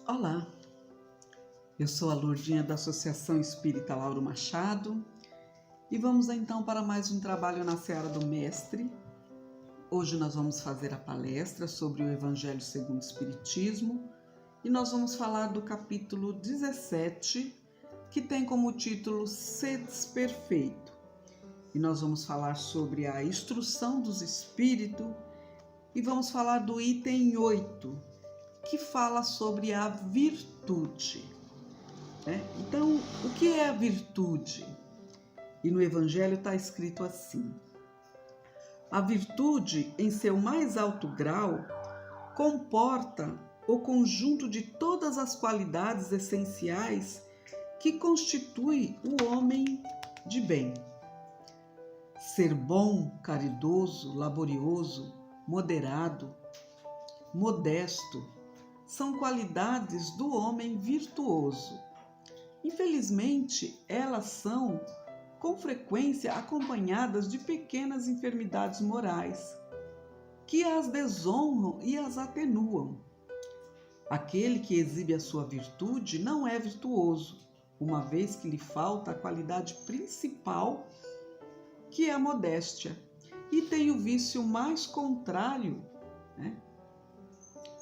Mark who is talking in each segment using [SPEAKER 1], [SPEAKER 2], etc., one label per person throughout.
[SPEAKER 1] Olá, eu sou a Lourdinha da Associação Espírita Lauro Machado e vamos então para mais um trabalho na Seara do Mestre. Hoje nós vamos fazer a palestra sobre o Evangelho segundo o Espiritismo e nós vamos falar do capítulo 17, que tem como título Sedes Perfeito. E nós vamos falar sobre a instrução dos espíritos e vamos falar do item 8, que fala sobre a virtude. Então, o que é a virtude? E no Evangelho está escrito assim: a virtude, em seu mais alto grau, comporta o conjunto de todas as qualidades essenciais que constitui o homem de bem. Ser bom, caridoso, laborioso, moderado, modesto, são qualidades do homem virtuoso. Infelizmente, elas são, com frequência, acompanhadas de pequenas enfermidades morais, que as desonram e as atenuam. Aquele que exibe a sua virtude não é virtuoso, uma vez que lhe falta a qualidade principal, que é a modéstia, e tem o vício mais contrário,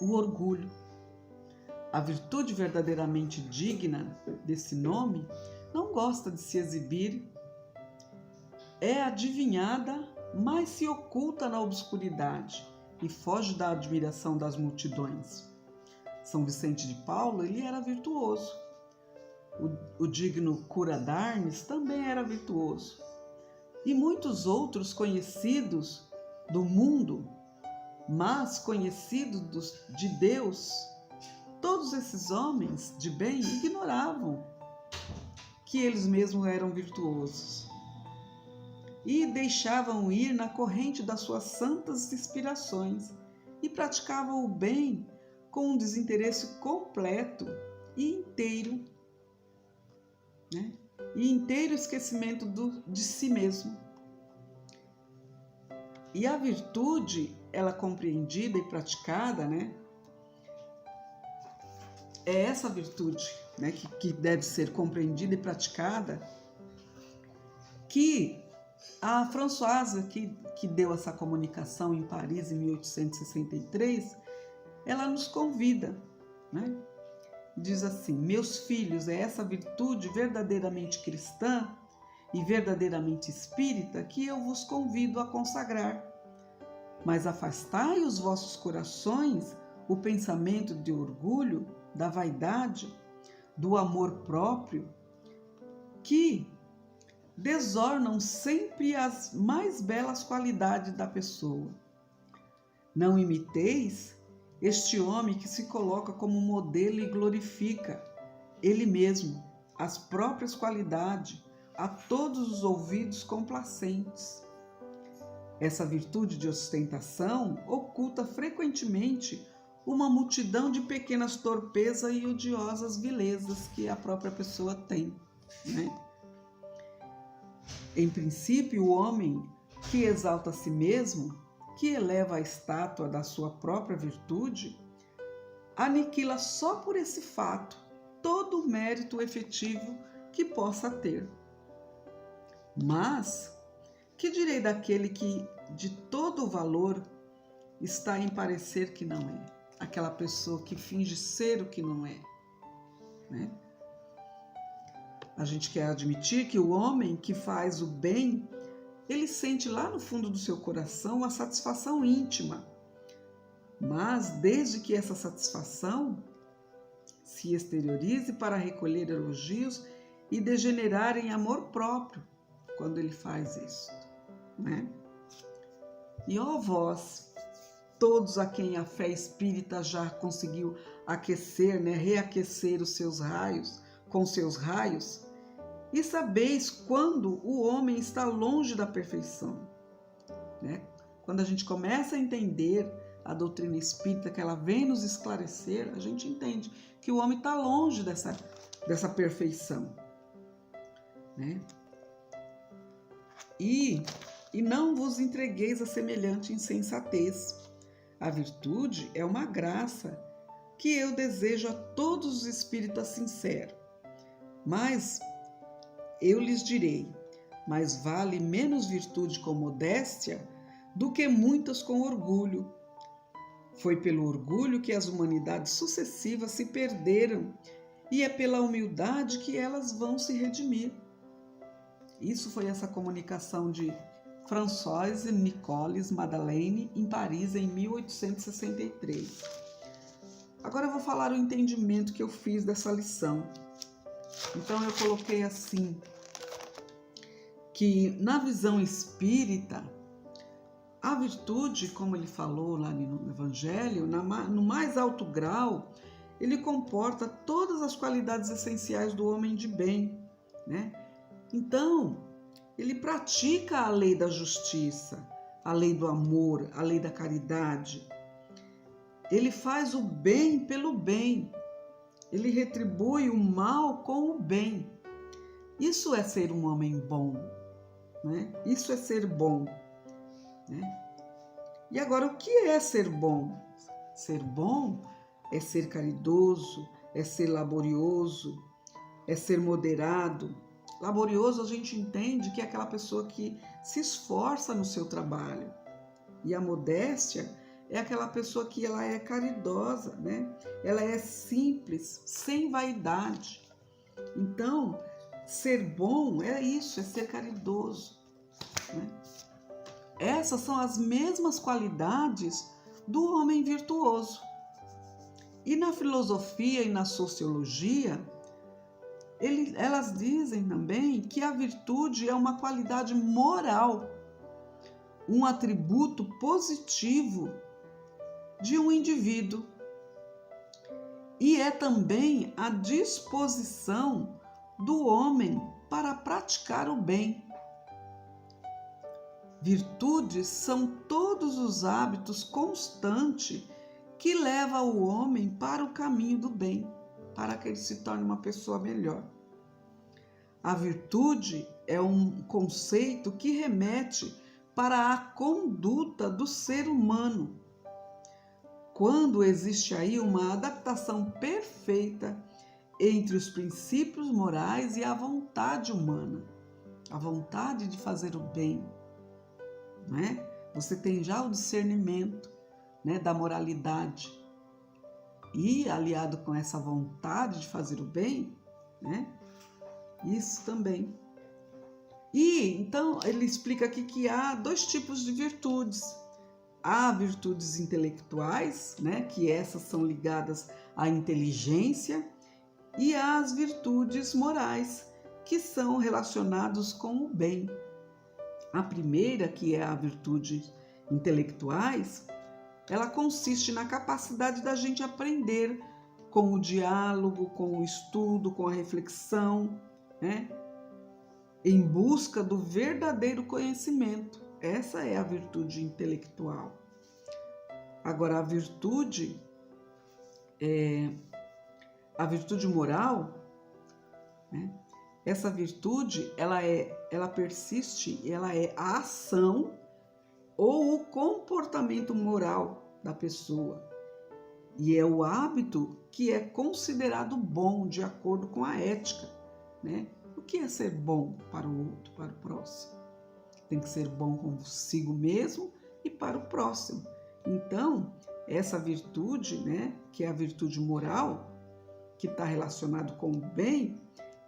[SPEAKER 1] o orgulho. A virtude verdadeiramente digna desse nome não gosta de se exibir, é adivinhada, mas se oculta na obscuridade e foge da admiração das multidões. São Vicente de Paulo, ele era virtuoso. O digno cura d'Arnes também era virtuoso. E muitos outros conhecidos do mundo, mas conhecidos de Deus, todos esses homens de bem ignoravam que eles mesmos eram virtuosos e deixavam ir na corrente das suas santas inspirações e praticavam o bem com um desinteresse completo e inteiro, e inteiro esquecimento de si mesmo. E a virtude, ela compreendida e praticada, é essa virtude, que deve ser compreendida e praticada, que a Françoise, que deu essa comunicação em Paris em 1863, ela nos convida, Diz assim: meus filhos, é essa virtude verdadeiramente cristã e verdadeiramente espírita que eu vos convido a consagrar. Mas afastai os vossos corações o pensamento de orgulho, da vaidade, do amor próprio, que desornam sempre as mais belas qualidades da pessoa. Não imiteis este homem que se coloca como modelo e glorifica ele mesmo, as próprias qualidades, a todos os ouvidos complacentes. Essa virtude de ostentação oculta frequentemente uma multidão de pequenas torpezas e odiosas vilezas que a própria pessoa tem. Em princípio, o homem que exalta a si mesmo, que eleva a estátua da sua própria virtude, aniquila só por esse fato todo o mérito efetivo que possa ter. Mas, que direi daquele que de todo o valor está em parecer que não é? Aquela pessoa que finge ser o que não é, A gente quer admitir que o homem que faz o bem, ele sente lá no fundo do seu coração uma satisfação íntima. Mas desde que essa satisfação se exteriorize para recolher elogios e degenerar em amor próprio quando ele faz isso, E ó vós, todos a quem a fé espírita já conseguiu aquecer, reaquecer os seus raios, com seus raios, e sabeis quando o homem está longe da perfeição. Quando a gente começa a entender a doutrina espírita, que ela vem nos esclarecer, a gente entende que o homem está longe dessa perfeição. E não vos entregueis a semelhante insensatez. A virtude é uma graça que eu desejo a todos os espíritas sinceros. Mas eu lhes direi, mais vale menos virtude com modéstia do que muitas com orgulho. Foi pelo orgulho que as humanidades sucessivas se perderam e é pela humildade que elas vão se redimir. Isso foi essa comunicação de Françoise Nicolas Madeleine em Paris em 1863. Agora eu vou falar o entendimento que eu fiz dessa lição. Então eu coloquei assim, que na visão espírita, a virtude, como ele falou lá no Evangelho, no mais alto grau, ele comporta todas as qualidades essenciais do homem de bem, né? Então, ele pratica a lei da justiça, a lei do amor, a lei da caridade. Ele faz o bem pelo bem. Ele retribui o mal com o bem. Isso é ser um homem bom, né? Isso é ser bom, né? E agora, o que é ser bom? Ser bom é ser caridoso, é ser laborioso, é ser moderado. Laborioso a gente entende que é aquela pessoa que se esforça no seu trabalho. E a modéstia é aquela pessoa que ela é caridosa, né? Ela é simples, sem vaidade. Então, ser bom é isso, é ser caridoso, né? Essas são as mesmas qualidades do homem virtuoso. E na filosofia e na sociologia, elas dizem também que a virtude é uma qualidade moral, um atributo positivo de um indivíduo. E é também a disposição do homem para praticar o bem. Virtudes são todos os hábitos constantes que levam o homem para o caminho do bem, para que ele se torne uma pessoa melhor. A virtude é um conceito que remete para a conduta do ser humano, quando existe aí uma adaptação perfeita entre os princípios morais e a vontade humana, a vontade de fazer o bem, né? Você tem já o discernimento, né, da moralidade e aliado com essa vontade de fazer o bem, né? Isso também. E então ele explica aqui que há dois tipos de virtudes. Há virtudes intelectuais, né, que essas são ligadas à inteligência, e há as virtudes morais, que são relacionadas com o bem. A primeira, que é a virtude intelectuais, ela consiste na capacidade da gente aprender com o diálogo, com o estudo, com a reflexão, né? Em busca do verdadeiro conhecimento. Essa é a virtude intelectual. Agora, a virtude moral, né? Essa virtude, ela persiste, ela é a ação ou o comportamento moral da pessoa. E é o hábito que é considerado bom de acordo com a ética, né? O que é ser bom para o outro, para o próximo? Tem que ser bom consigo mesmo e para o próximo. Então, essa virtude, né, que é a virtude moral, que está relacionado com o bem,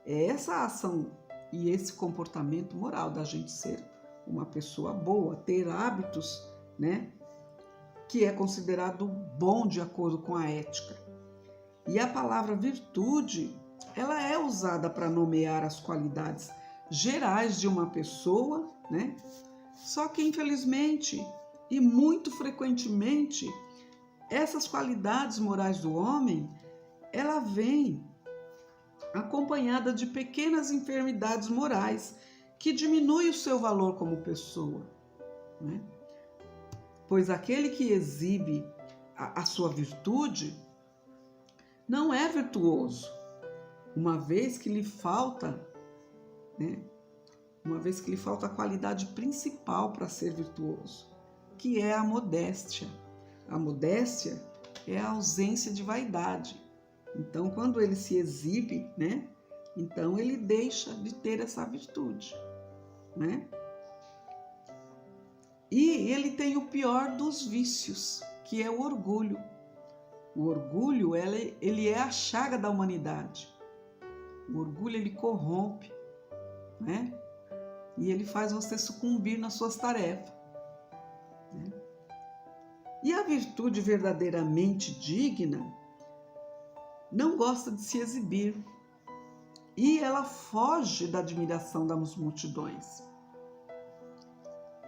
[SPEAKER 1] é essa ação e esse comportamento moral da gente ser uma pessoa boa, ter hábitos, né, que é considerado bom de acordo com a ética. E a palavra virtude, ela é usada para nomear as qualidades gerais de uma pessoa, né? Só que, infelizmente, e muito frequentemente, essas qualidades morais do homem, ela vem acompanhada de pequenas enfermidades morais que diminuem o seu valor como pessoa, né? Pois aquele que exibe a sua virtude não é virtuoso, uma vez que lhe falta, né? Uma vez que lhe falta a qualidade principal para ser virtuoso, que é a modéstia. A modéstia é a ausência de vaidade. Então, quando ele se exibe, né? Então ele deixa de ter essa virtude, né? E ele tem o pior dos vícios, que é o orgulho. O orgulho, ele é a chaga da humanidade. O orgulho, ele corrompe, né? E ele faz você sucumbir nas suas tarefas, né? E a virtude verdadeiramente digna não gosta de se exibir e ela foge da admiração das multidões.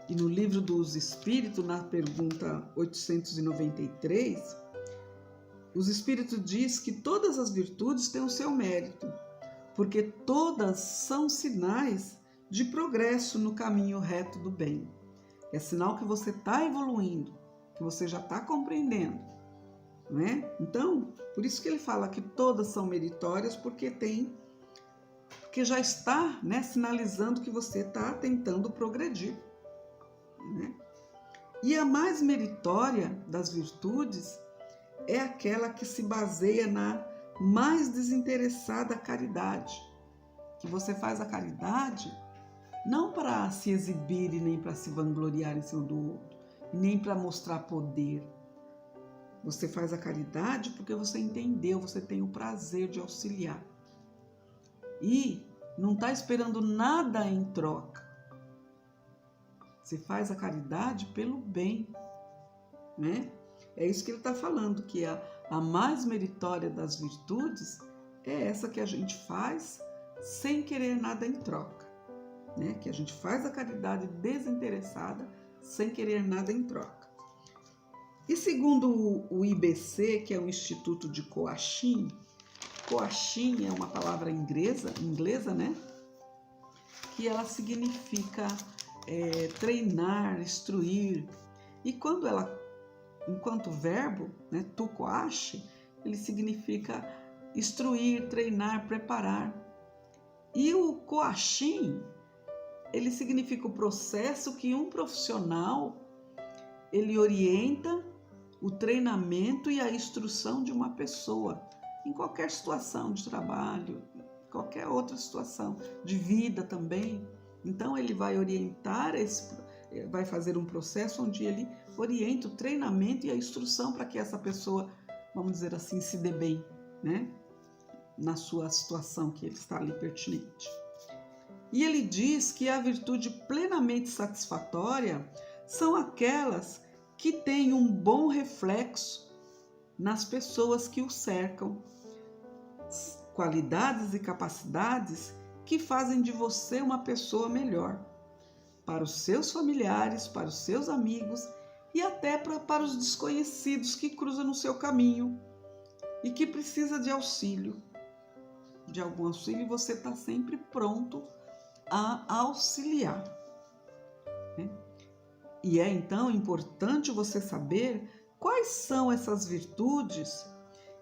[SPEAKER 1] E no livro dos Espíritos, na pergunta 893, os Espíritos diz que todas as virtudes têm o seu mérito, porque todas são sinais de progresso no caminho reto do bem. É sinal que você está evoluindo, que você já está compreendendo, não é? Então, por isso que ele fala que todas são meritórias, porque já está, né, sinalizando que você está tentando progredir, né? E a mais meritória das virtudes é aquela que se baseia na mais desinteressada caridade, que você faz a caridade não para se exibir e nem para se vangloriar em cima do outro, e nem para mostrar poder. Você faz a caridade porque você entendeu, você tem o prazer de auxiliar. E não está esperando nada em troca. Você faz a caridade pelo bem, né? É isso que ele está falando, que a mais meritória das virtudes é essa que a gente faz sem querer nada em troca, né? Que a gente faz a caridade desinteressada, sem querer nada em troca. E segundo o IBC, que é o Instituto de Coaching, Coaching é uma palavra inglesa, né? Que ela significa treinar, instruir. E quando ela, enquanto verbo, né, tu coache, ele significa instruir, treinar, preparar. E o coaching, ele significa o processo que um profissional ele orienta o treinamento e a instrução de uma pessoa em qualquer situação de trabalho, qualquer outra situação de vida também. Então ele vai orientar, vai fazer um processo onde ele orienta o treinamento e a instrução para que essa pessoa, vamos dizer assim, se dê bem, né? Na sua situação que ele está ali pertinente. E ele diz que a virtude plenamente satisfatória são aquelas que têm um bom reflexo nas pessoas que o cercam, qualidades e capacidades que fazem de você uma pessoa melhor, para os seus familiares, para os seus amigos e até para os desconhecidos que cruzam no seu caminho e que precisa de auxílio. De algum auxílio, você está sempre pronto a auxiliar, né? E é então importante você saber quais são essas virtudes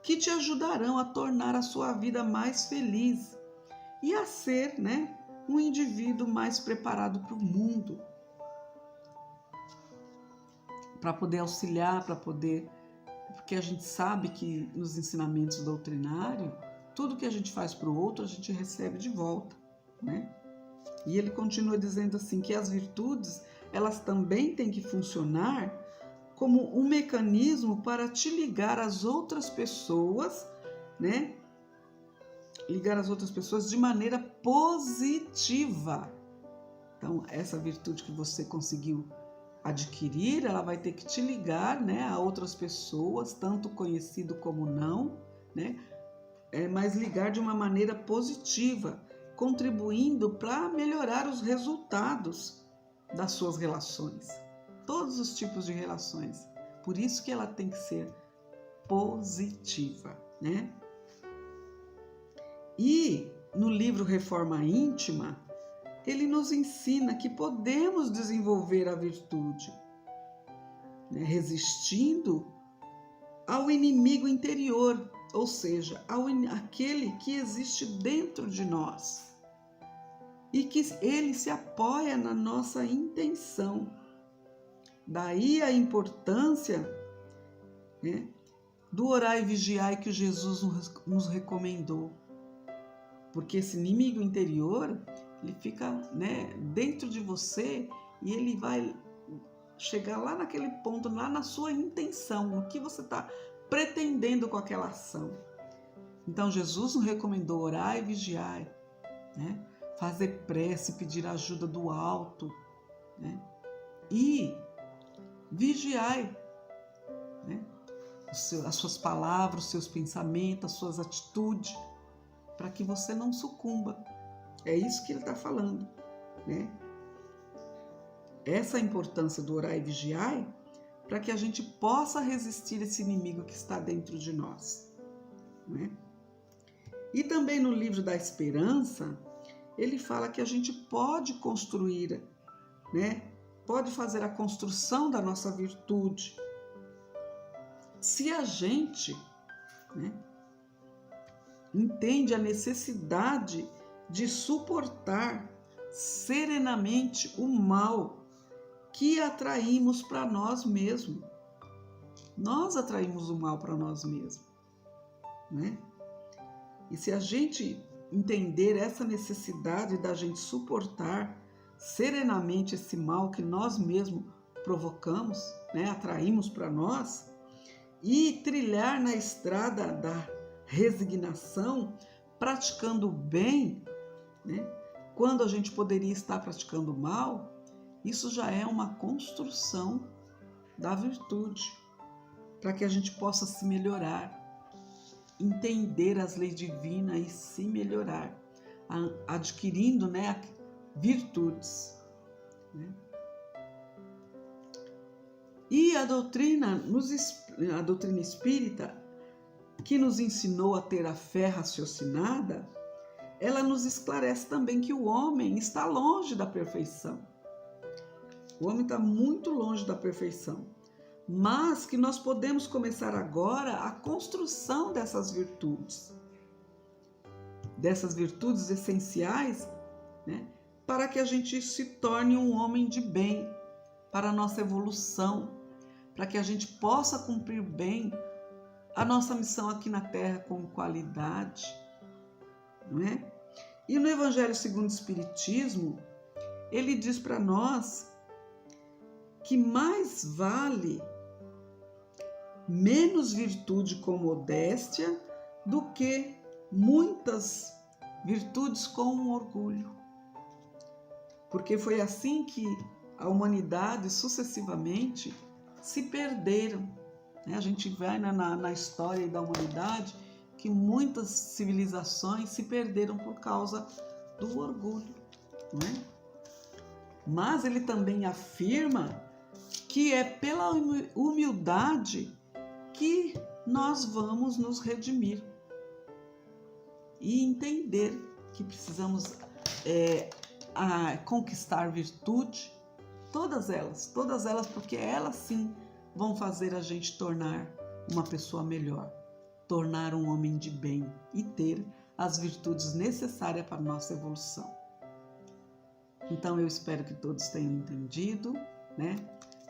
[SPEAKER 1] que te ajudarão a tornar a sua vida mais feliz e a ser, né, um indivíduo mais preparado para o mundo, para poder auxiliar, porque a gente sabe que nos ensinamentos doutrinários, tudo que a gente faz para o outro, a gente recebe de volta, né? E ele continua dizendo assim que as virtudes, elas também têm que funcionar como um mecanismo para te ligar às outras pessoas, né? Ligar às outras pessoas de maneira positiva. Então, essa virtude que você conseguiu adquirir, ela vai ter que te ligar, né, a outras pessoas, tanto conhecido como não, né? Mas ligar de uma maneira positiva, contribuindo para melhorar os resultados das suas relações. Todos os tipos de relações. Por isso que ela tem que ser positiva, né? E no livro Reforma Íntima, ele nos ensina que podemos desenvolver a virtude, né, resistindo ao inimigo interior, ou seja, aquele que existe dentro de nós e que ele se apoia na nossa intenção. Daí a importância, né, do orar e vigiar que Jesus nos recomendou. Porque esse inimigo interior, ele fica, né, dentro de você e ele vai chegar lá naquele ponto, lá na sua intenção, no que você está pretendendo com aquela ação. Então Jesus nos recomendou orar e vigiar, né? Fazer prece, pedir ajuda do alto, né? E vigiar, né? As suas palavras, os seus pensamentos, as suas atitudes, para que você não sucumba. É isso que ele está falando, né? Essa é a importância do orar e vigiar, para que a gente possa resistir esse inimigo que está dentro de nós, né? E também no livro da Esperança, ele fala que a gente pode construir, né? Pode fazer a construção da nossa virtude, se a gente, né, entende a necessidade de suportar serenamente o mal que atraímos para nós mesmos. Nós atraímos o mal para nós mesmos, né? E se a gente entender essa necessidade da gente suportar serenamente esse mal que nós mesmos provocamos, né, atraímos para nós, e trilhar na estrada da resignação, praticando o bem, né, quando a gente poderia estar praticando o mal, isso já é uma construção da virtude, para que a gente possa se melhorar, entender as leis divinas e se melhorar, adquirindo, né, virtudes, né? E a doutrina espírita, que nos ensinou a ter a fé raciocinada, ela nos esclarece também que o homem está longe da perfeição. O homem está muito longe da perfeição, mas que nós podemos começar agora a construção dessas virtudes essenciais, né, para que a gente se torne um homem de bem, para a nossa evolução, para que a gente possa cumprir bem a nossa missão aqui na Terra com qualidade, não é? E no Evangelho segundo o Espiritismo, ele diz para nós que mais vale menos virtude com modéstia do que muitas virtudes com orgulho. Porque foi assim que a humanidade sucessivamente se perderam, né? A gente vai na história da humanidade que muitas civilizações se perderam por causa do orgulho, não é? Mas ele também afirma que é pela humildade que nós vamos nos redimir e entender que precisamos conquistar virtude, todas elas, porque elas sim vão fazer a gente tornar uma pessoa melhor, tornar um homem de bem e ter as virtudes necessárias para a nossa evolução. Então eu espero que todos tenham entendido, né?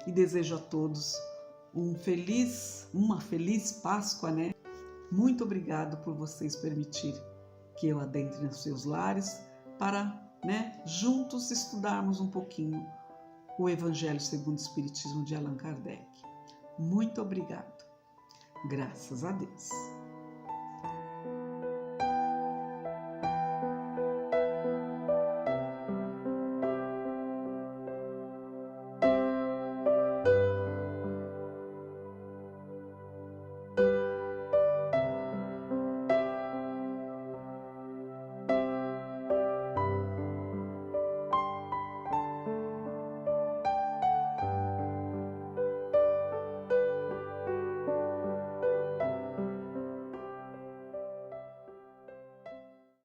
[SPEAKER 1] E desejo a todos uma feliz Páscoa, né? Muito obrigado por vocês permitirem que eu adentre nos seus lares para, né, juntos estudarmos um pouquinho o Evangelho segundo o Espiritismo de Allan Kardec. Muito obrigado. Graças a Deus.